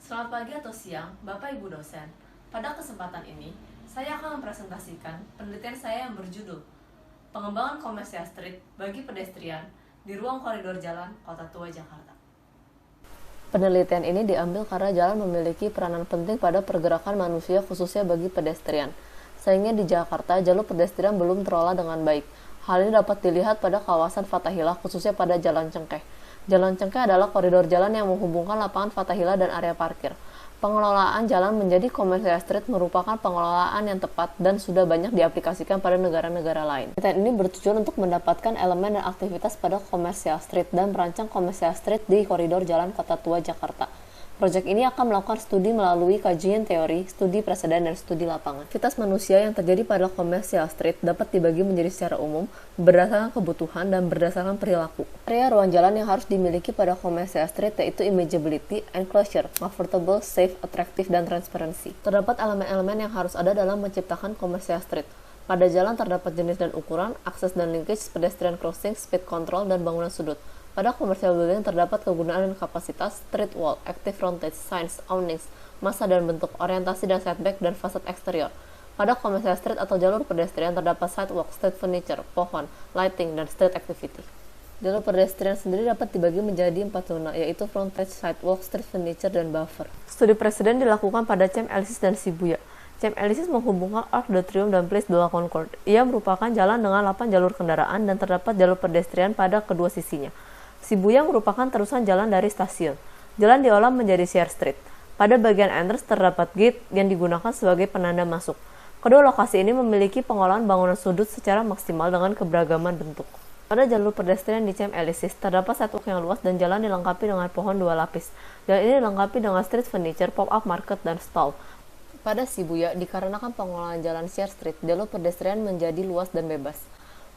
Selamat pagi atau siang, Bapak Ibu dosen. Pada kesempatan ini, saya akan mempresentasikan penelitian saya yang berjudul Pengembangan Commercial Street bagi pedestrian di ruang koridor jalan Kota Tua Jakarta. Penelitian ini diambil karena jalan memiliki peranan penting pada pergerakan manusia khususnya bagi pedestrian. Sayangnya di Jakarta, jalur pedestrian belum terolah dengan baik. Hal ini dapat dilihat pada kawasan Fathahillah khususnya pada Jalan Cengkeh. Jalan Cengkeh adalah koridor jalan yang menghubungkan lapangan Fathahillah dan area parkir. Pengelolaan jalan menjadi commercial street merupakan pengelolaan yang tepat dan sudah banyak diaplikasikan pada negara-negara lain. Penelitian ini bertujuan untuk mendapatkan elemen dan aktivitas pada commercial street dan merancang commercial street di koridor jalan Kota Tua Jakarta. Proyek ini akan melakukan studi melalui kajian teori, studi preseden, dan studi lapangan. Aktivitas manusia yang terjadi pada commercial street dapat dibagi menjadi secara umum, berdasarkan kebutuhan, dan berdasarkan perilaku. Area ruang jalan yang harus dimiliki pada commercial street yaitu imageability, enclosure, comfortable, safe, attractive, dan transparency. Terdapat elemen-elemen yang harus ada dalam menciptakan commercial street. Pada jalan terdapat jenis dan ukuran, akses dan linkage, pedestrian crossing, speed control, dan bangunan sudut. Pada commercial building terdapat kegunaan dan kapasitas, street wall, active frontage, signs, awnings, massa dan bentuk, orientasi dan setback, dan fasad eksterior. Pada commercial street atau jalur pedestrian terdapat sidewalk, street furniture, pohon, lighting, dan street activity. Jalur pedestrian sendiri dapat dibagi menjadi 4 zona, yaitu frontage, sidewalk, street furniture, dan buffer. Studi preseden dilakukan pada Champs Elysees dan Shibuya. Champs Elysees menghubungkan Arc de Triomphe dan Place de la Concorde. Ia merupakan jalan dengan 8 jalur kendaraan dan terdapat jalur pedestrian pada kedua sisinya. Shibuya merupakan terusan jalan dari stasiun. Jalan diolah menjadi sheer street. Pada bagian entrance terdapat gate yang digunakan sebagai penanda masuk. Kedua lokasi ini memiliki pengolahan bangunan sudut secara maksimal dengan keberagaman bentuk. Pada jalur pedestrian di Champs Elysees terdapat sidewalk yang luas dan jalan dilengkapi dengan pohon 2 lapis. Jalan ini dilengkapi dengan street furniture, pop-up market, dan stall. Pada Shibuya, dikarenakan pengolahan jalan sheer street, jalur pedestrian menjadi luas dan bebas.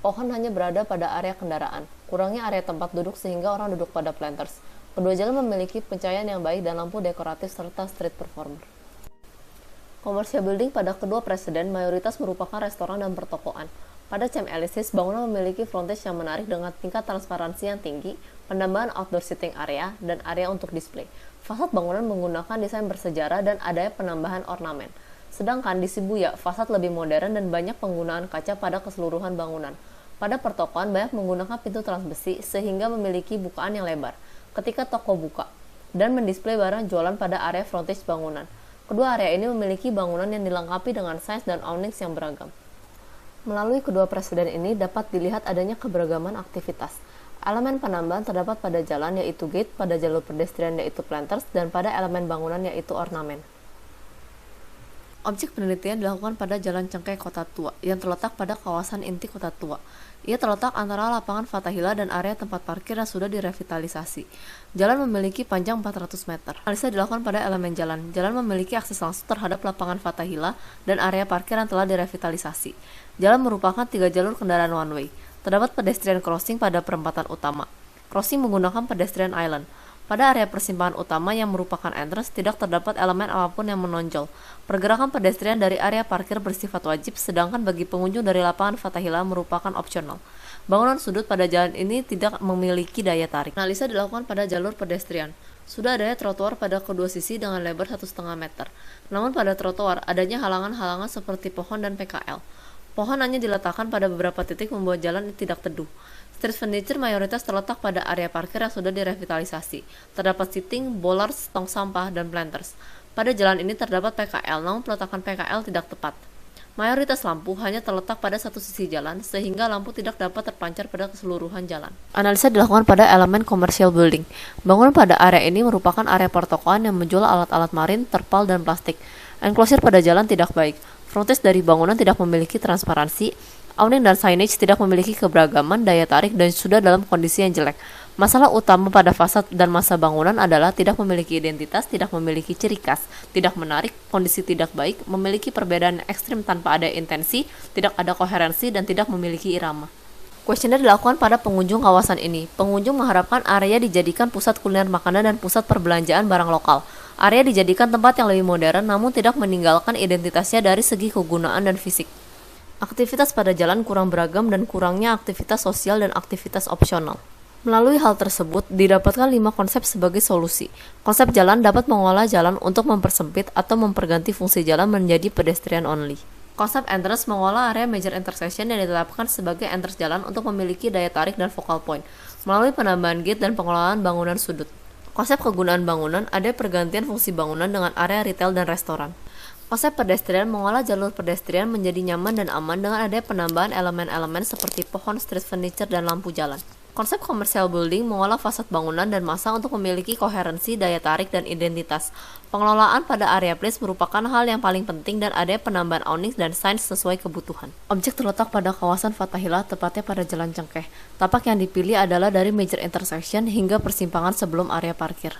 Pohon hanya berada pada area kendaraan, kurangnya area tempat duduk sehingga orang duduk pada planters. Kedua jalan memiliki pencahayaan yang baik dan lampu dekoratif serta street performer. Commercial building pada kedua preseden mayoritas merupakan restoran dan pertokoan. Pada Champs Elysees, bangunan memiliki frontage yang menarik dengan tingkat transparansi yang tinggi, penambahan outdoor seating area, dan area untuk display. Fasad bangunan menggunakan desain bersejarah dan adanya penambahan ornamen. Sedangkan di Shibuya, fasad lebih modern dan banyak penggunaan kaca pada keseluruhan bangunan. Pada pertokoan, banyak menggunakan pintu transbesi sehingga memiliki bukaan yang lebar ketika toko buka dan mendisplay barang jualan pada area frontage bangunan. Kedua area ini memiliki bangunan yang dilengkapi dengan signs dan awnings yang beragam. Melalui kedua preseden ini dapat dilihat adanya keberagaman aktivitas. Elemen penambahan terdapat pada jalan yaitu gate, pada jalur pedestrian yaitu planters, dan pada elemen bangunan yaitu ornamen. Objek penelitian dilakukan pada Jalan Cengkeh Kota Tua yang terletak pada kawasan inti Kota Tua. Ia terletak antara lapangan Fathahillah dan area tempat parkir yang sudah direvitalisasi. Jalan memiliki panjang 400 meter. Analisa dilakukan pada elemen jalan. Jalan memiliki akses langsung terhadap lapangan Fathahillah dan area parkir yang telah direvitalisasi. Jalan merupakan 3 jalur kendaraan one way. Terdapat pedestrian crossing pada perempatan utama. Crossing menggunakan pedestrian island. Pada area persimpangan utama yang merupakan entrance tidak terdapat elemen apapun yang menonjol. Pergerakan pedestrian dari area parkir bersifat wajib, sedangkan bagi pengunjung dari lapangan Fathahillah merupakan opsional. Bangunan sudut pada jalan ini tidak memiliki daya tarik. Analisa dilakukan pada jalur pedestrian. Sudah adanya trotoar pada kedua sisi dengan lebar 1,5 meter. Namun pada trotoar adanya halangan-halangan seperti pohon dan PKL. Pohon hanya diletakkan pada beberapa titik membuat jalan tidak teduh. Street furniture mayoritas terletak pada area parkir yang sudah direvitalisasi. Terdapat seating, bollards, tong sampah, dan planters. Pada jalan ini terdapat PKL, namun peletakan PKL tidak tepat. Mayoritas lampu hanya terletak pada satu sisi jalan, sehingga lampu tidak dapat terpancar pada keseluruhan jalan. Analisa dilakukan pada elemen commercial building. Bangunan pada area ini merupakan area pertokoan yang menjual alat-alat marin, terpal, dan plastik. Enclosure pada jalan tidak baik. Frontage dari bangunan tidak memiliki transparansi. Awning dan signage tidak memiliki keberagaman, daya tarik, dan sudah dalam kondisi yang jelek. Masalah utama pada fasad dan massa bangunan adalah tidak memiliki identitas, tidak memiliki ciri khas, tidak menarik, kondisi tidak baik, memiliki perbedaan ekstrim tanpa ada intensi, tidak ada koherensi, dan tidak memiliki irama. Kuesioner dilakukan pada pengunjung kawasan ini. Pengunjung mengharapkan area dijadikan pusat kuliner makanan dan pusat perbelanjaan barang lokal. Area dijadikan tempat yang lebih modern, namun tidak meninggalkan identitasnya dari segi kegunaan dan fisik. Aktivitas pada jalan kurang beragam dan kurangnya aktivitas sosial dan aktivitas opsional. Melalui hal tersebut, didapatkan 5 konsep sebagai solusi. Konsep jalan dapat mengolah jalan untuk mempersempit atau memperganti fungsi jalan menjadi pedestrian only. Konsep entrance mengolah area major intersection yang ditetapkan sebagai entrance jalan untuk memiliki daya tarik dan focal point, melalui penambahan gate dan pengelolaan bangunan sudut. Konsep kegunaan bangunan ada pergantian fungsi bangunan dengan area retail dan restoran. Konsep pedestrian mengolah jalur pedestrian menjadi nyaman dan aman dengan adanya penambahan elemen-elemen seperti pohon, street furniture, dan lampu jalan. Konsep commercial building mengolah fasad bangunan dan massa untuk memiliki koherensi, daya tarik, dan identitas. Pengelolaan pada area place merupakan hal yang paling penting dan adanya penambahan awning dan sign sesuai kebutuhan. Objek terletak pada kawasan Fathahillah, tepatnya pada Jalan Cengkeh. Tapak yang dipilih adalah dari major intersection hingga persimpangan sebelum area parkir.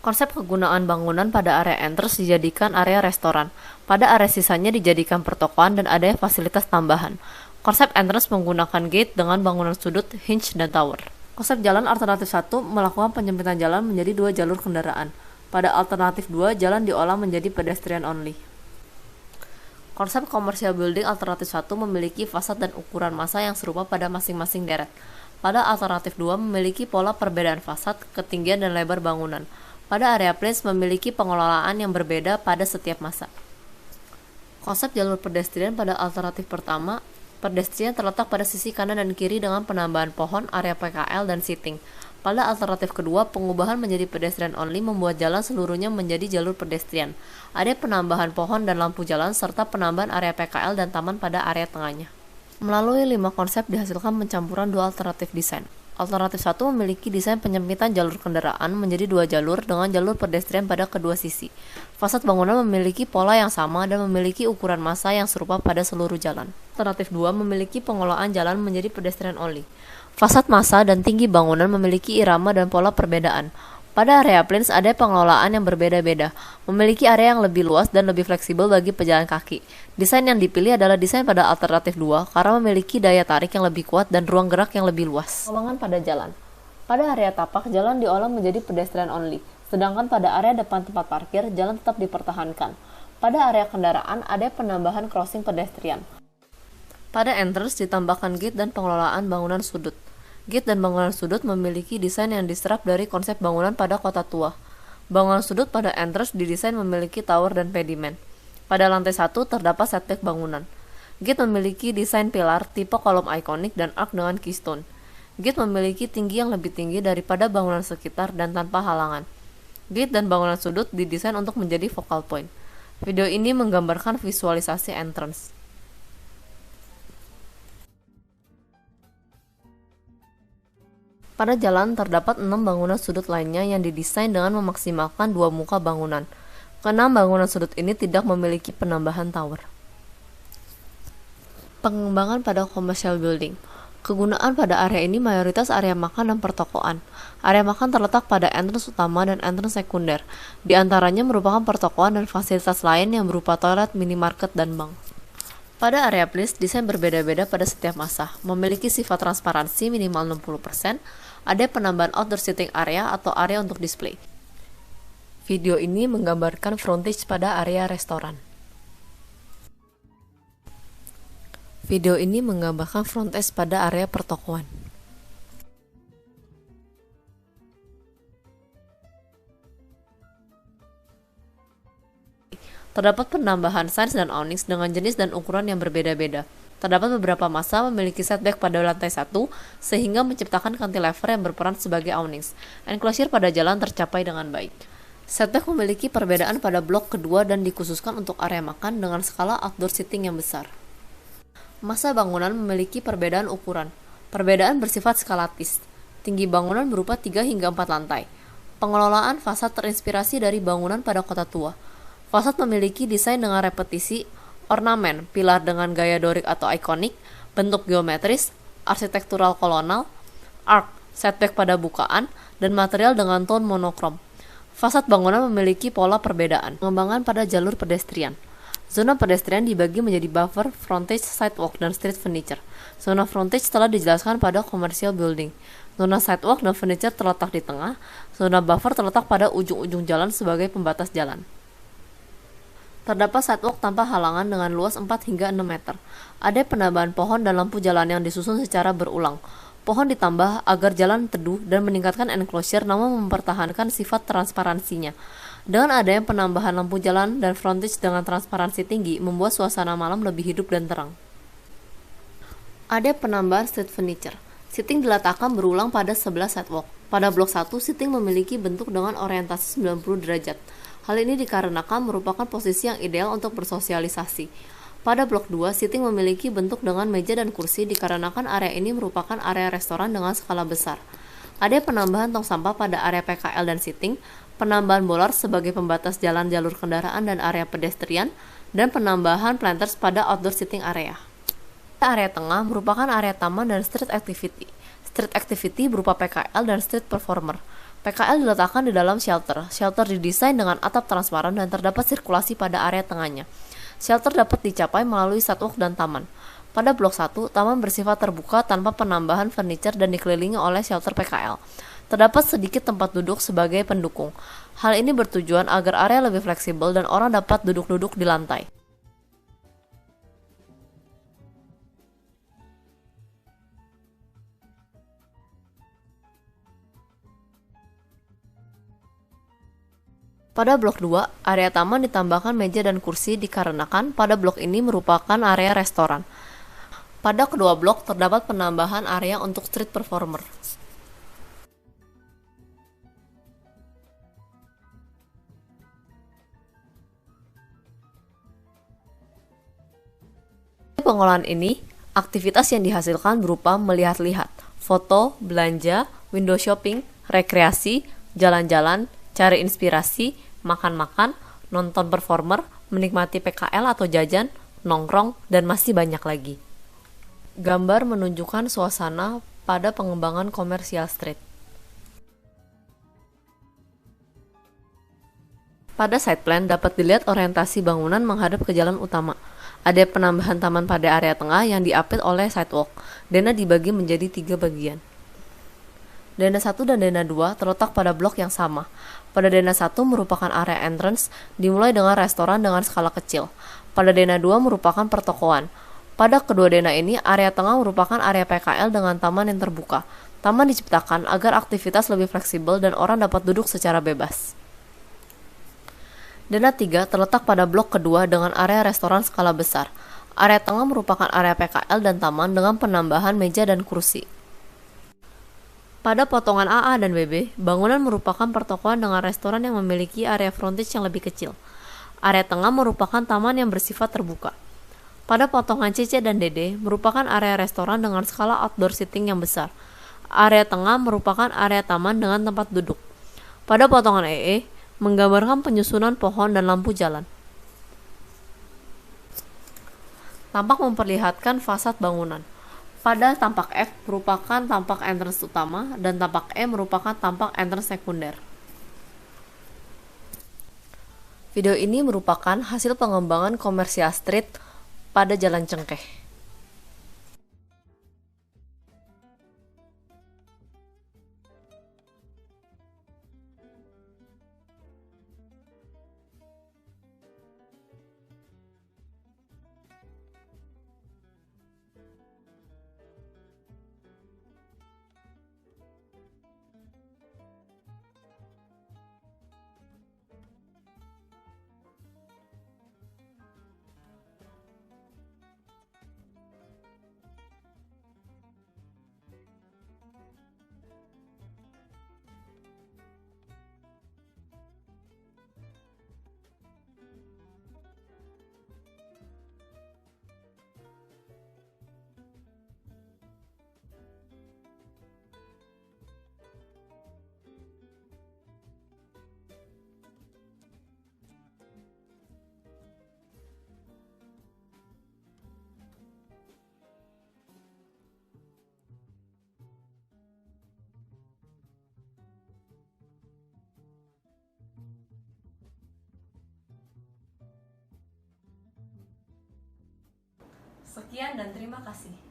Konsep kegunaan bangunan pada area entrance dijadikan area restoran. Pada area sisanya dijadikan pertokoan dan adanya fasilitas tambahan. Konsep entrance menggunakan gate dengan bangunan sudut, hinge, dan tower. Konsep jalan alternatif 1 melakukan penyempitan jalan menjadi 2 jalur kendaraan. Pada alternatif 2, jalan diolah menjadi pedestrian only. Konsep commercial building alternatif 1 memiliki fasad dan ukuran massa yang serupa pada masing-masing deret. Pada alternatif 2 memiliki pola perbedaan fasad, ketinggian, dan lebar bangunan. Pada area place memiliki pengelolaan yang berbeda pada setiap massa. Konsep jalur pedestrian pada alternatif pertama, pedestrian terletak pada sisi kanan dan kiri dengan penambahan pohon, area PKL, dan seating. Pada alternatif kedua, pengubahan menjadi pedestrian only membuat jalan seluruhnya menjadi jalur pedestrian. Ada penambahan pohon dan lampu jalan serta penambahan area PKL dan taman pada area tengahnya. Melalui 5 konsep dihasilkan pencampuran 2 alternatif desain. Alternatif 1 memiliki desain penyempitan jalur kendaraan menjadi 2 jalur dengan jalur pedestrian pada kedua sisi. Fasad bangunan memiliki pola yang sama dan memiliki ukuran massa yang serupa pada seluruh jalan. Alternatif 2 memiliki pengelolaan jalan menjadi pedestrian only. Fasad massa dan tinggi bangunan memiliki irama dan pola perbedaan. Pada area plains ada pengelolaan yang berbeda-beda, memiliki area yang lebih luas dan lebih fleksibel bagi pejalan kaki. Desain yang dipilih adalah desain pada alternatif 2 karena memiliki daya tarik yang lebih kuat dan ruang gerak yang lebih luas. Pengembangan pada jalan. Pada area tapak, jalan diolah menjadi pedestrian only, sedangkan pada area depan tempat parkir, jalan tetap dipertahankan. Pada area kendaraan ada penambahan crossing pedestrian. Pada entrance ditambahkan gate dan pengelolaan bangunan sudut. Gate dan bangunan sudut memiliki desain yang diserap dari konsep bangunan pada kota tua. Bangunan sudut pada entrance didesain memiliki tower dan pediment. Pada lantai 1 terdapat setback bangunan. Gate memiliki desain pilar tipe kolom ikonik dan arc dengan keystone. Gate memiliki tinggi yang lebih tinggi daripada bangunan sekitar dan tanpa halangan. Gate dan bangunan sudut didesain untuk menjadi focal point. Video ini menggambarkan visualisasi entrance. Pada jalan terdapat 6 bangunan sudut lainnya yang didesain dengan memaksimalkan 2 muka bangunan. Keenam bangunan sudut ini tidak memiliki penambahan tower. Pengembangan pada commercial building. Kegunaan pada area ini mayoritas area makan dan pertokoan. Area makan terletak pada entrance utama dan entrance sekunder. Di antaranya merupakan pertokoan dan fasilitas lain yang berupa toilet, minimarket, dan bank. Pada area place, desain berbeda-beda pada setiap masa, memiliki sifat transparansi minimal 60%, ada penambahan outdoor seating area atau area untuk display. Video ini menggambarkan frontage pada area restoran. Video ini menggambarkan frontage pada area pertokoan. Terdapat penambahan signs dan awnings dengan jenis dan ukuran yang berbeda-beda. Terdapat beberapa massa memiliki setback pada lantai 1, sehingga menciptakan cantilever yang berperan sebagai awnings. Enclosure pada jalan tercapai dengan baik. Setback memiliki perbedaan pada blok kedua dan dikhususkan untuk area makan dengan skala outdoor seating yang besar. Massa bangunan memiliki perbedaan ukuran. Perbedaan bersifat skalatis. Tinggi bangunan berupa 3 hingga 4 lantai. Pengelolaan fasad terinspirasi dari bangunan pada kota tua. Fasad memiliki desain dengan repetisi, ornamen, pilar dengan gaya Doric atau ikonik, bentuk geometris, arsitektural kolonal, arc, setback pada bukaan, dan material dengan tone monokrom. Fasad bangunan memiliki pola perbedaan. Pengembangan pada jalur pedestrian. Zona pedestrian dibagi menjadi buffer, frontage, sidewalk, dan street furniture. Zona frontage telah dijelaskan pada commercial building. Zona sidewalk dan furniture terletak di tengah. Zona buffer terletak pada ujung-ujung jalan sebagai pembatas jalan. Terdapat sidewalk tanpa halangan dengan luas 4 hingga 6 meter. Ada penambahan pohon dan lampu jalan yang disusun secara berulang. Pohon ditambah agar jalan teduh dan meningkatkan enclosure namun mempertahankan sifat transparansinya. Dengan adanya penambahan lampu jalan dan frontage dengan transparansi tinggi, membuat suasana malam lebih hidup dan terang. Ada penambahan street furniture. Seating diletakkan berulang pada 11 sidewalk. Pada blok 1, seating memiliki bentuk dengan orientasi 90 derajat. Hal ini dikarenakan merupakan posisi yang ideal untuk bersosialisasi. Pada blok 2, seating memiliki bentuk dengan meja dan kursi dikarenakan area ini merupakan area restoran dengan skala besar. Ada penambahan tong sampah pada area PKL dan seating, penambahan bolar sebagai pembatas jalan jalur kendaraan dan area pedestrian, dan penambahan planters pada outdoor seating area. Area tengah merupakan area taman dan street activity. Street activity berupa PKL dan street performer. PKL diletakkan di dalam shelter. Shelter didesain dengan atap transparan dan terdapat sirkulasi pada area tengahnya. Shelter dapat dicapai melalui sidewalk dan taman. Pada blok 1, taman bersifat terbuka tanpa penambahan furniture dan dikelilingi oleh shelter PKL. Terdapat sedikit tempat duduk sebagai pendukung. Hal ini bertujuan agar area lebih fleksibel dan orang dapat duduk-duduk di lantai. Pada blok 2, area taman ditambahkan meja dan kursi dikarenakan pada blok ini merupakan area restoran. Pada kedua blok terdapat penambahan area untuk street performer. Pengolahan ini, aktivitas yang dihasilkan berupa melihat-lihat, foto, belanja, window shopping, rekreasi, jalan-jalan, cari inspirasi, makan-makan, nonton performer, menikmati PKL atau jajan, nongkrong, dan masih banyak lagi. Gambar menunjukkan suasana pada pengembangan komersial street. Pada side plan dapat dilihat orientasi bangunan menghadap ke jalan utama. Ada penambahan taman pada area tengah yang diapit oleh sidewalk. Dena dibagi menjadi 3 bagian. Dena 1 dan Dena 2 terletak pada blok yang sama. Pada Dena 1 merupakan area entrance, dimulai dengan restoran dengan skala kecil. Pada Dena 2 merupakan pertokoan. Pada kedua Dena ini, area tengah merupakan area PKL dengan taman yang terbuka. Taman diciptakan agar aktivitas lebih fleksibel dan orang dapat duduk secara bebas. Dena 3 terletak pada blok kedua dengan area restoran skala besar. Area tengah merupakan area PKL dan taman dengan penambahan meja dan kursi. Pada potongan AA dan BB, bangunan merupakan pertokoan dengan restoran yang memiliki area frontage yang lebih kecil. Area tengah merupakan taman yang bersifat terbuka. Pada potongan CC dan DD, merupakan area restoran dengan skala outdoor seating yang besar. Area tengah merupakan area taman dengan tempat duduk. Pada potongan EE, menggambarkan penyusunan pohon dan lampu jalan. Tampak memperlihatkan fasad bangunan. Pada tampak F merupakan tampak entrance utama dan tampak E merupakan tampak entrance sekunder. Video ini merupakan hasil pengembangan komersial street pada Jalan Cengkeh. Sekian dan terima kasih.